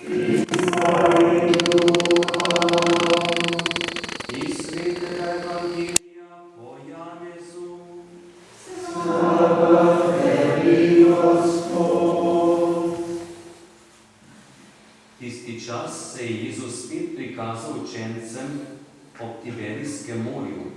Tisti čas se je Jezus spet prikazal učencem ob Tiberijskem morju.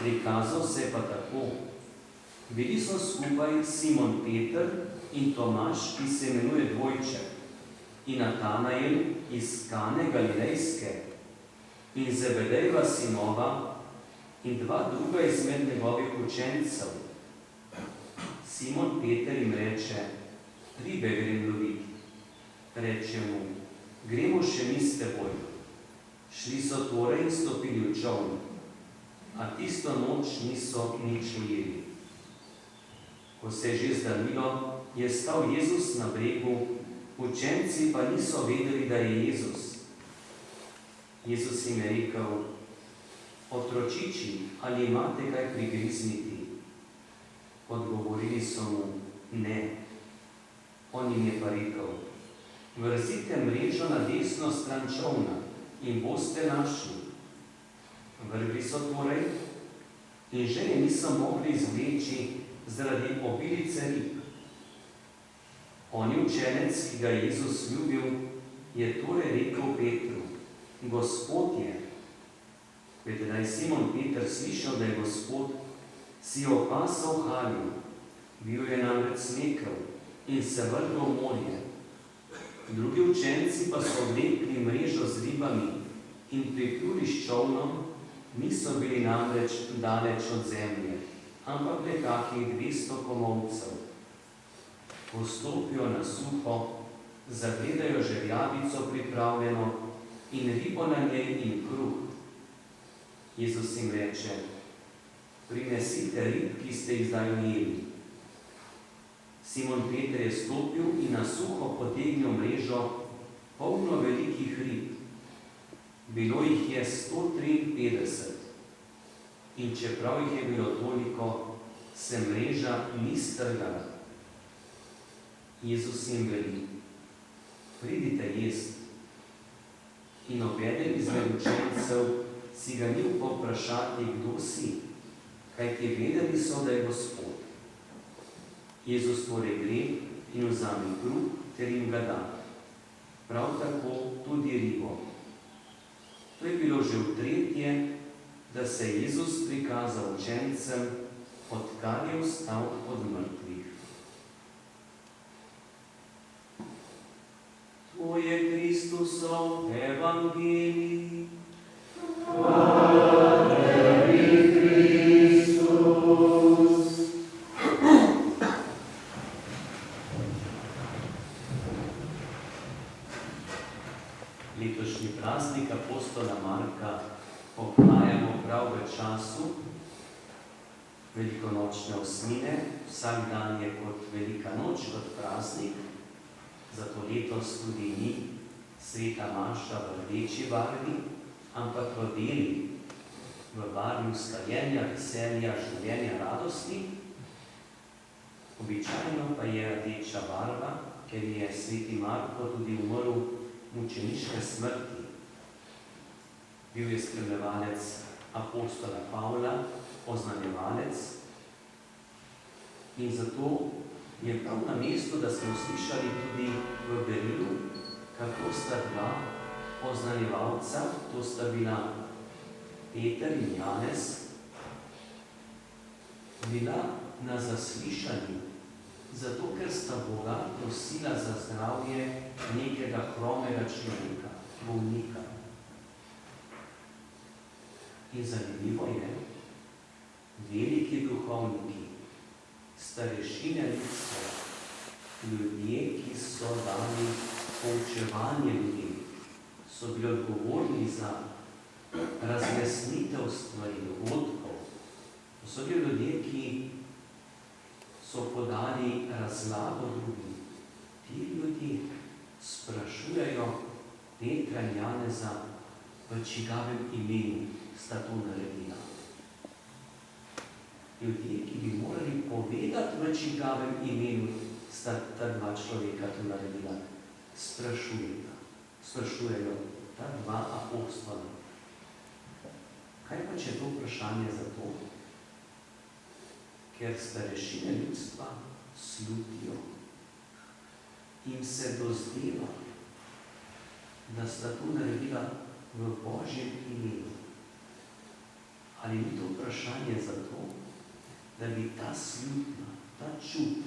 Prikazal se pa tako. Bili so skupaj Simon Peter in Tomaž, ki se imenuje Dvojček, in Natanael iz Kane Galilejske, in Zebedejeva sinova in dva druga izmed njegovih učencev. Simon Peter jim reče: ribe grem loviti. Reče mu: gremo še mi s teboj. Šli so torej in stopili v čoln, a tisto noč niso nič ujeli. Ko se je že zdanilo, je stal Jezus na bregu, učenci pa niso vedeli, da je Jezus. Jezus jim je rekel: otročiči, ali imate kaj prigrizniti? Odgovorili so mu: ne. On jim je pa rekel: vrzite mrežo na desno stran čolna in boste našli. Vrgli so torej in že je niso mogli izvleči zaradi obilice rib. Oni učenec, ki ga je Jezus ljubil, je torej rekel Petru: Gospod je. Vete, da je Simon Peter slišal, da je Gospod, si je opasal halju, bil je namreč smekel in se vrgel v morje. Drugi učenci pa so odlepili mrežo z ribami in pripluli s čolnom, niso bili namreč daleč od zemlje, ampak le kakih 200 komolcev. Postopijo na suho, zagledajo žerjavico pripravljeno in ribo na njej in kruh. Jezus jim reče: prinesite rib, ki ste jih zdaj ujeli. Simon Peter je stopil in na suho potegnil mrežo, polno velikih rib. Bilo jih je 153. In čeprav jih je bilo toliko, se mreža ni strgala. Jezus jim veli: pridite jest. In nobeden izmed učencev si ga ni upal vprašati, kdo si, kajti vedeli so, da je Gospod. Jezus torej gre in vzame kruh ter jim ga da. Prav tako tudi ribo. To je bilo že v tretje, da se je Jezus prikazal učencem, odkar je vstal od mrtvih. To je Kristusov evangelij. Hvala tebi, Kristus. Letošnji praznik apostola Marka obhajamo prav v času velikonočne osmine. Vsak dan je kot velika noč, kot praznik, zato letos tudi ni sveta maša v rdeči barvi, ampak v beli, v barvi usklajenja, veselja, življenja, radosti. Običajno pa je rdeča barva, ker je sveti Marko tudi umrl mučeniške smrti. Bil je spremljevalec apostola Pavla, oznanjevalec, in zato je prav na mestu, da smo slišali tudi v Berilu, kako sta dva oznanjevalca, to sta bila Peter in Janez, bila na zaslišanju, zato ker sta Boga prosila za zdravje nekega hromega človeka, bolnika. In zanimivo je, veliki duhovniki, starešine ljudstva, ljudje, ki so dali poučevanje ljudi, so bili odgovorni za razjasnitev stvari, dogodkov. To so bili ljudje, ki so podali razlago drugim. Ti ljudje sprašujejo Petra in Janeza, v čigavem imenu sta to naredila. Ljudje, ki bi morali povedati, v čigavem imenu sta ta dva človeka to naredila, sprašujeta. sprašujejo ta dva apostola. Kaj pa, če je to vprašanje za to? Ker starešine ljudstva slutijo in se dozdeva, da sta to naredila v Božjem imenu. Ali ni to vprašanje za to, da bi ta slutna, ta čut,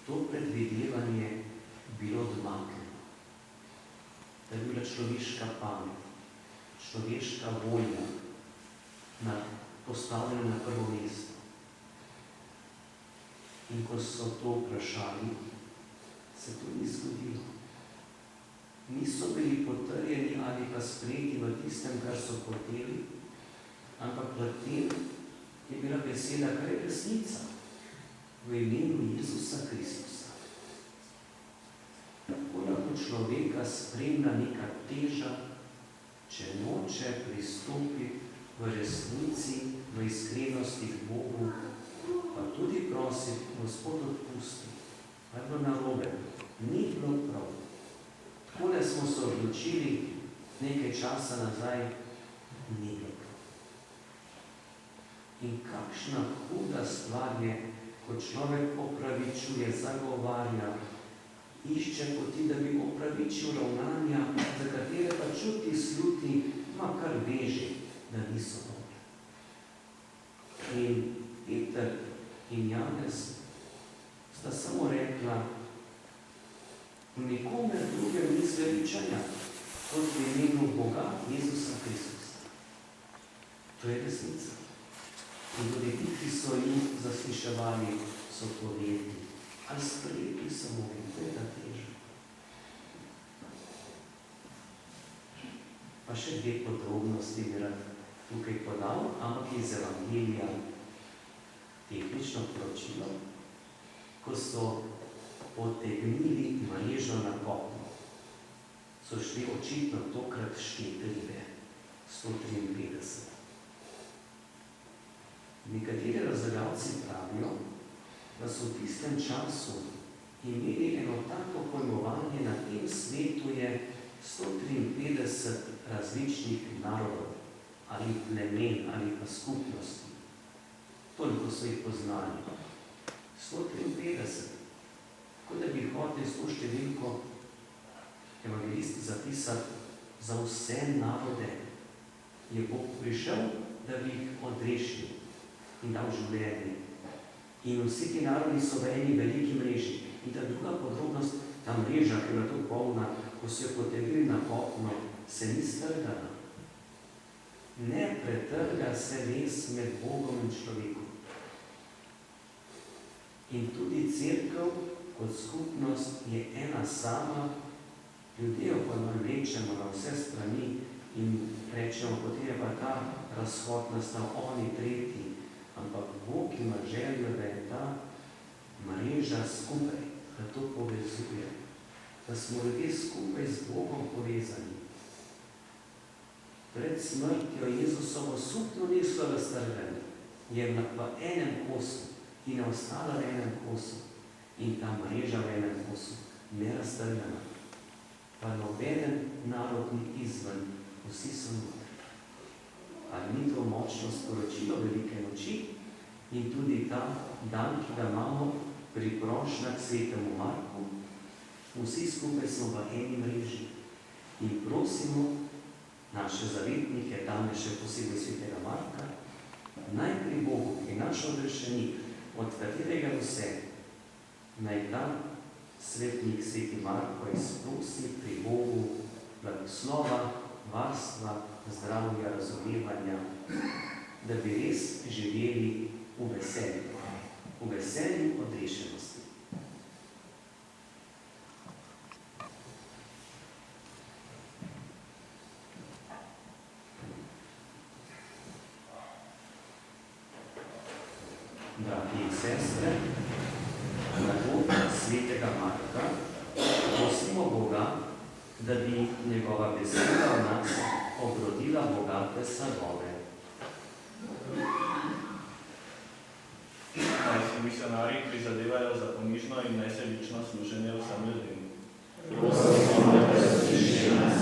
to predvidevanje bilo odmaknjeno? Da bi bila človeška pamet, človeška volja postavljena na prvo mesto. In ko so to vprašali, se to ni zgodilo. Niso bili potrjeni ali pa sprejeti v tistem, kar so hoteli, ampak v tem je bila beseda, kar je resnica, v imenu Jezusa Kristusa. Tako lahko človeka spremlja neka teža, če noče pristopiti v resnici, v iskrenosti k Bogu, pa tudi prosi, Gospod odpusti, kaj je bilo narobe, ni bilo prav. Takole smo se odločili nekaj časa nazaj, ni bilo prav. In kakšna huda stvar je, ko človek opravičuje, zagovarja, išče poti, da bi opravičil ravnanja, za katere pa čuti, sluti, ma kar veže, da niso dobre. In Peter in Janez sta samo rekla, nikomer drugem ni zveličanja, kot v imenu Boga Jezusa Kristusa. To je resnica. In tudi ti, ki so jih zasliševali, so povedali, ali sprejeti so mogli, to je ta teža. Pa še dve podrobnosti bi rad tukaj podal, ampak iz Evangelija tehnično poročilo, ko so potegnili mrežo na kopno, so šli očitno tokrat 4 ribe, 153. Nekateri razlagalci pravijo, da so v tistem času imeli eno tako pojmovanje, na tem svetu je 153 različnih narodov, ali plemen, ali pa skupnosti. Toliko so jih poznali. 153. Tako da bi hoteli s to številko evangelisti zapisati, za vse narode je Bog prišel, da bi jih odrešil in dal življenje. In vsi ti narodi so v eni veliki mreži. In ta druga podrobnost, ta mreža, ki je bila to polna, ko so jo potegnili na kopno, se ni strgala. Ne pretrga se vez med Bogom in človekom. In tudi cerkev kot skupnost je ena sama, ljudje jo pa vlečemo na vse strani in rečemo, potem je pa ta razhod nastal, oni tretji. Ampak Bog ima željo, da je ta mreža skupaj, da to povezuje, da smo ljudje skupaj z Bogom povezani. Pred smrtjo Jezusovo suknjo niso raztrgani, je v enem kosu in je ostala v enem kosu. In ta mreža v enem kosu neraztrgana. Pa nobeden narod ni izven, vsi so notri. Ali ni to močno sporočilo velike noči in tudi ta dan, ki ga imamo pri prošnjah svetemu Marku, vsi skupaj smo v eni mreži in prosimo naše zavetnike, tam je še posebej svetega Marka, naj pri Bogu, ki je naš odrešenik, od katerega vse, naj ta svetnik, sveti Marko, izprosi pri Bogu blagoslova, varstva, zdravja, razumevanja, da bi res živeli v veselju odrešenosti. Dragi in sestre, na pot svetega Marka prosimo Boga, da bi njegova beseda v nas obrodila bogate sadove. Naj si misionarji prizadevajo za ponižno in nesebično služenje vsem ljudem. Prosim, da se sliši nas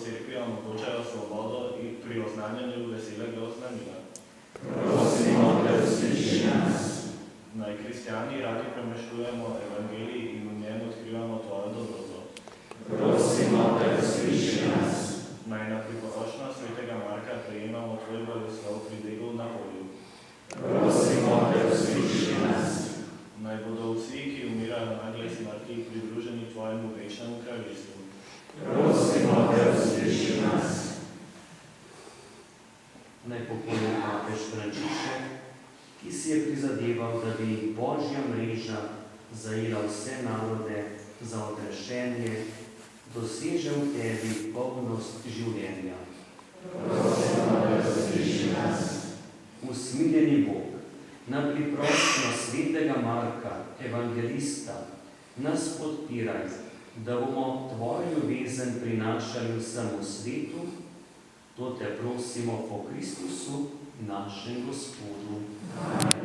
cerkvi omogočajo svobodo in pri oznanjanju veselega oznanila. Prosimo te, usliši nas. Naj kristjani radi premišljujemo evangelij in v njem odkrivamo tvojo dobroto. Prosimo te, usliši nas. Naj na priporočno svetega Marka prejemamo tvoj blagoslov pri delu na polju. Prosimo te, usliši nas. Naj bodo vsi, ki umirajo nagle smrti, pridruženi tvojemu večnemu kraljestvu. Prosimo te, usliši nas. Naj pokojni papež Frančišek, ki si je prizadeval, da bi Božja mreža zajela vse narode za odrešenje, doseže v tebi polnost življenja. Prosimo te, usliši nas. Usmiljeni Bog, na priprošnjo svetega Marka, evangelista, nas podpiraj, da bomo tvojo ljubezen prinašali vsemu svetu. To te prosimo po Kristusu, našem Gospodu. Amen.